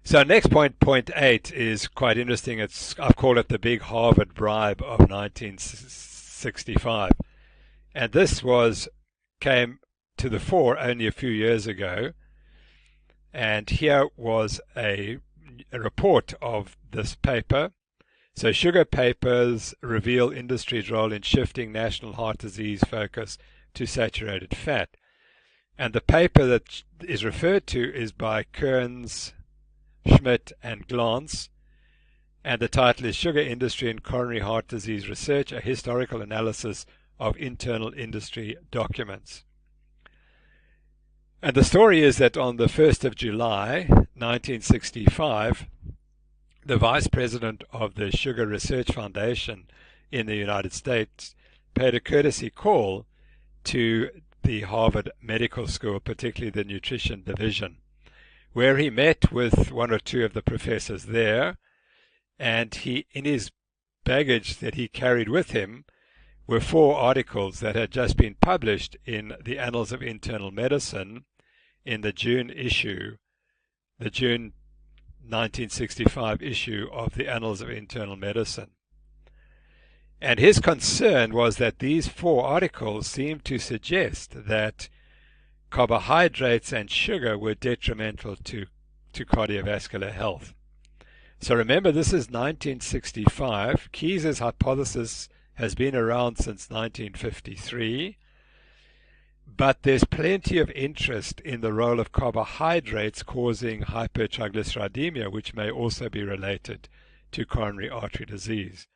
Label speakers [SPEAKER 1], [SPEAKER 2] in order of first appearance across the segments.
[SPEAKER 1] So next point 8, is quite interesting. I've called it the big Harvard bribe of 1965. And this came to the fore only a few years ago. And here was a report of this paper. So sugar papers reveal industry's role in shifting national heart disease focus to saturated fat. And the paper that is referred to is by Kearns, Schmidt, and Glantz. And the title is Sugar Industry and Coronary Heart Disease Research, a Historical Analysis of Internal Industry Documents. And the story is that on the 1st of July, 1965, the vice president of the Sugar Research Foundation in the United States paid a courtesy call to the Harvard Medical School, particularly the nutrition division, where he met with one or two of the professors there, and in his baggage that he carried with him were 4 articles that had just been published in the Annals of Internal Medicine in the June 1965 issue of the Annals of Internal Medicine. And his concern was that these 4 articles seemed to suggest that carbohydrates and sugar were detrimental to cardiovascular health. So remember, this is 1965. Keyes' hypothesis has been around since 1953, but there's plenty of interest in the role of carbohydrates causing hypertriglyceridemia, which may also be related to coronary artery disease.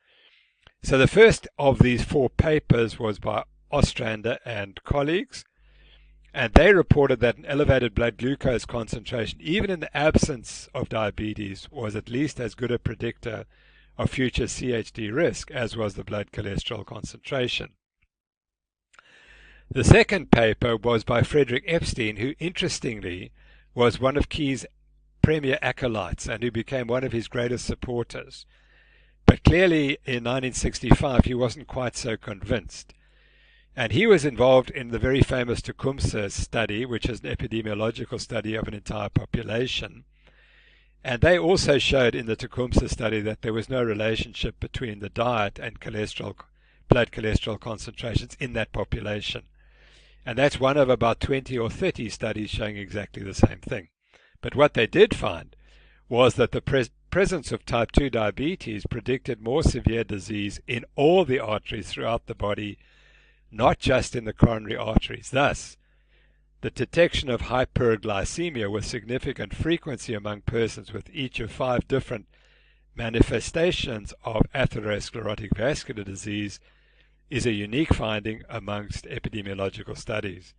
[SPEAKER 1] So the first of these 4 papers was by Ostrander and colleagues, and they reported that an elevated blood glucose concentration, even in the absence of diabetes, was at least as good a predictor of future CHD risk as was the blood cholesterol concentration. The second paper was by Frederick Epstein, who interestingly was one of Keyes' premier acolytes and who became one of his greatest supporters. But clearly in 1965 he wasn't quite so convinced. And he was involved in the very famous Tecumseh study, which is an epidemiological study of an entire population. And they also showed in the Tecumseh study that there was no relationship between the diet and blood cholesterol concentrations in that population. And that's one of about 20 or 30 studies showing exactly the same thing. But what they did find was that the presence of type 2 diabetes predicted more severe disease in all the arteries throughout the body, not just in the coronary arteries. Thus, the detection of hyperglycemia with significant frequency among persons with each of 5 different manifestations of atherosclerotic vascular disease is a unique finding amongst epidemiological studies.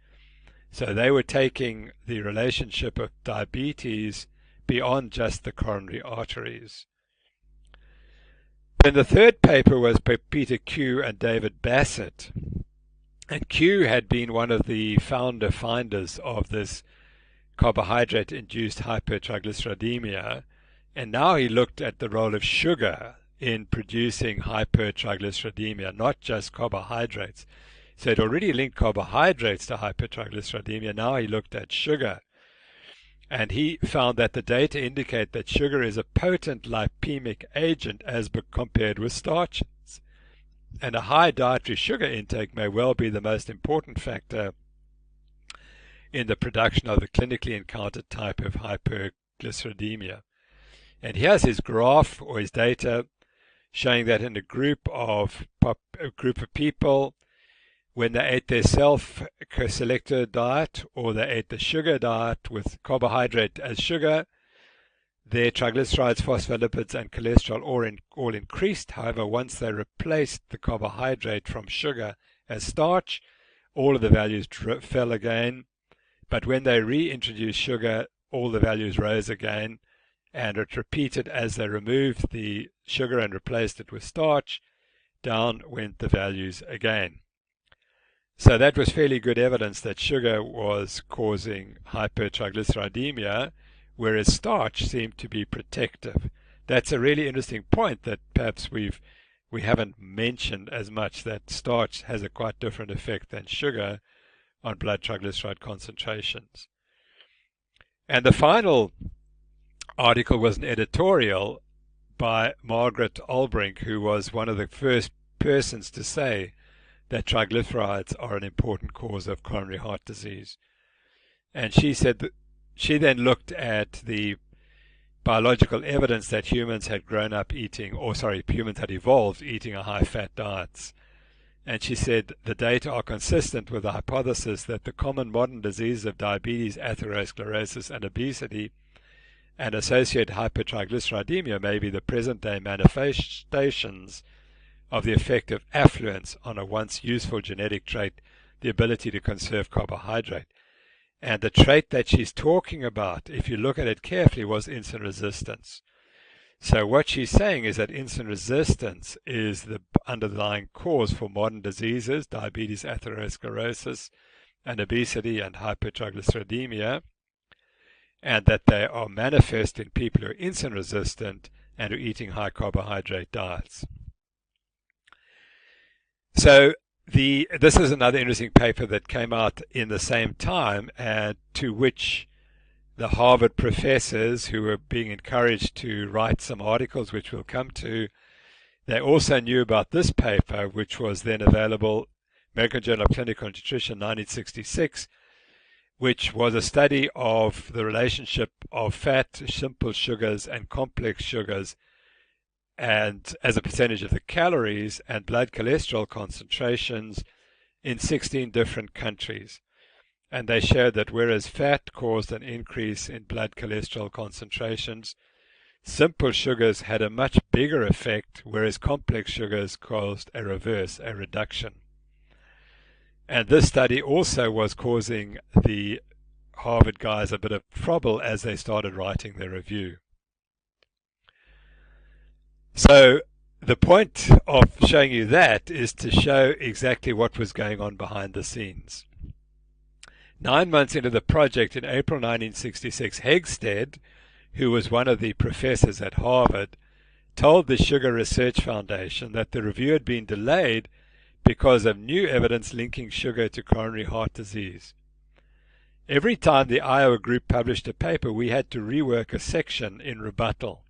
[SPEAKER 1] So they were taking the relationship of diabetes beyond just the coronary arteries. Then the third paper was by Peter Q and David Bassett. And Q had been one of the finders of this carbohydrate-induced hypertriglyceridemia, and now he looked at the role of sugar in producing hypertriglyceridemia, not just carbohydrates. So it already linked carbohydrates to hypertriglyceridemia. Now he looked at sugar. And he found that the data indicate that sugar is a potent lipemic agent as compared with starches. And a high dietary sugar intake may well be the most important factor in the production of the clinically encountered type of hyperglyceridemia. And here's his graph or his data showing that in a group of people, when they ate their self-selected diet or they ate the sugar diet with carbohydrate as sugar, their triglycerides, phospholipids, and cholesterol all increased. However, once they replaced the carbohydrate from sugar as starch, all of the values fell again. But when they reintroduced sugar, all the values rose again. And it repeated as they removed the sugar and replaced it with starch, down went the values again. So that was fairly good evidence that sugar was causing hypertriglyceridemia, whereas starch seemed to be protective. That's a really interesting point that perhaps we haven't mentioned as much, that starch has a quite different effect than sugar on blood triglyceride concentrations. And the final article was an editorial by Margaret Olbrink, who was one of the first persons to say that triglycerides are an important cause of coronary heart disease. And she said that she then looked at the biological evidence that humans had humans had evolved eating a high-fat diets. And she said the data are consistent with the hypothesis that the common modern diseases of diabetes, atherosclerosis, and obesity and associated hypertriglyceridemia may be the present-day manifestations of the effect of affluence on a once useful genetic trait, the ability to conserve carbohydrate. And the trait that she's talking about, if you look at it carefully, was insulin resistance. So what she's saying is that insulin resistance is the underlying cause for modern diseases, diabetes, atherosclerosis, and obesity and hypertriglyceridemia, and that they are manifest in people who are insulin resistant and who are eating high carbohydrate diets. So this is another interesting paper that came out in the same time, and to which the Harvard professors, who were being encouraged to write some articles, which we'll come to, they also knew about this paper, which was then available, American Journal of Clinical Nutrition, 1966, which was a study of the relationship of fat, simple sugars, and complex sugars, and as a percentage of the calories and blood cholesterol concentrations in 16 different countries. And they showed that whereas fat caused an increase in blood cholesterol concentrations, simple sugars had a much bigger effect, whereas complex sugars caused a reduction. And this study also was causing the Harvard guys a bit of trouble as they started writing their review. So the point of showing you that is to show exactly what was going on behind the scenes. 9 months into the project, in April 1966, Hegsted, who was one of the professors at Harvard, told the Sugar Research Foundation that the review had been delayed because of new evidence linking sugar to coronary heart disease. Every time the Iowa group published a paper, we had to rework a section in rebuttal.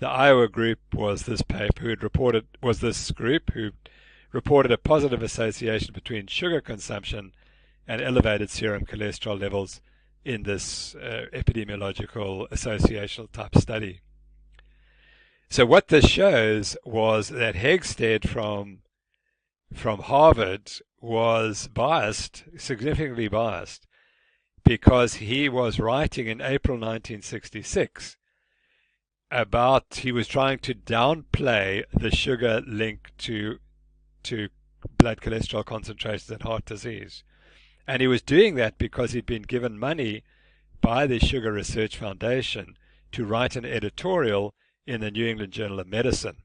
[SPEAKER 1] The Iowa group was this group who reported a positive association between sugar consumption and elevated serum cholesterol levels in this epidemiological associational type study. So what this shows was that Hegsted from Harvard was biased, significantly biased, because he was writing in April 1966 he was trying to downplay the sugar link to blood cholesterol concentrations and heart disease. And he was doing that because he'd been given money by the Sugar Research Foundation to write an editorial in the New England Journal of Medicine.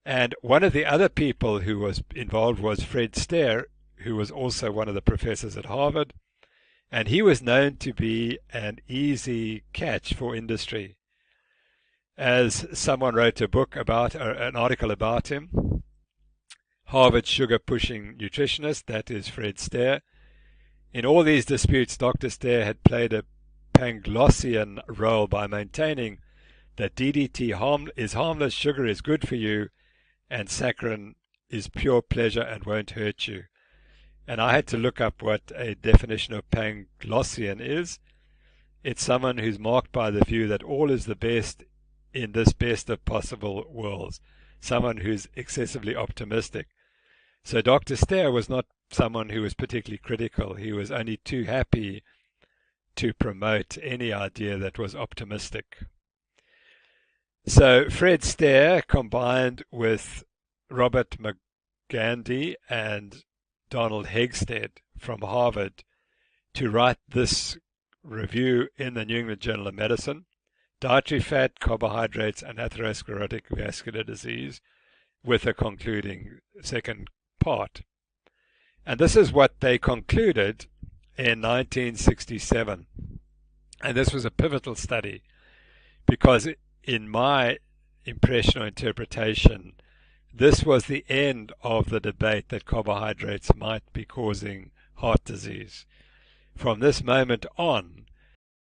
[SPEAKER 1] And one of the other people who was involved was Fred Stair, who was also one of the professors at Harvard. And he was known to be an easy catch for industry. As someone wrote an article about him, Harvard sugar-pushing nutritionist, that is Fred Stair. In all these disputes, Dr. Stair had played a Panglossian role by maintaining that DDT is harmless, sugar is good for you, and saccharin is pure pleasure and won't hurt you. And I had to look up what a definition of Panglossian is. It's someone who's marked by the view that all is the best in this best of possible worlds, someone who's excessively optimistic. So Dr. Stair was not someone who was particularly critical. He was only too happy to promote any idea that was optimistic. So Fred Stair combined with Robert McGandy and Donald Hegsted from Harvard to write this review in the New England Journal of Medicine, Dietary Fat, Carbohydrates, and Atherosclerotic Vascular Disease, with a concluding second part. And this is what they concluded in 1967. And this was a pivotal study because, in my impression or interpretation, this was the end of the debate that carbohydrates might be causing heart disease. From this moment on,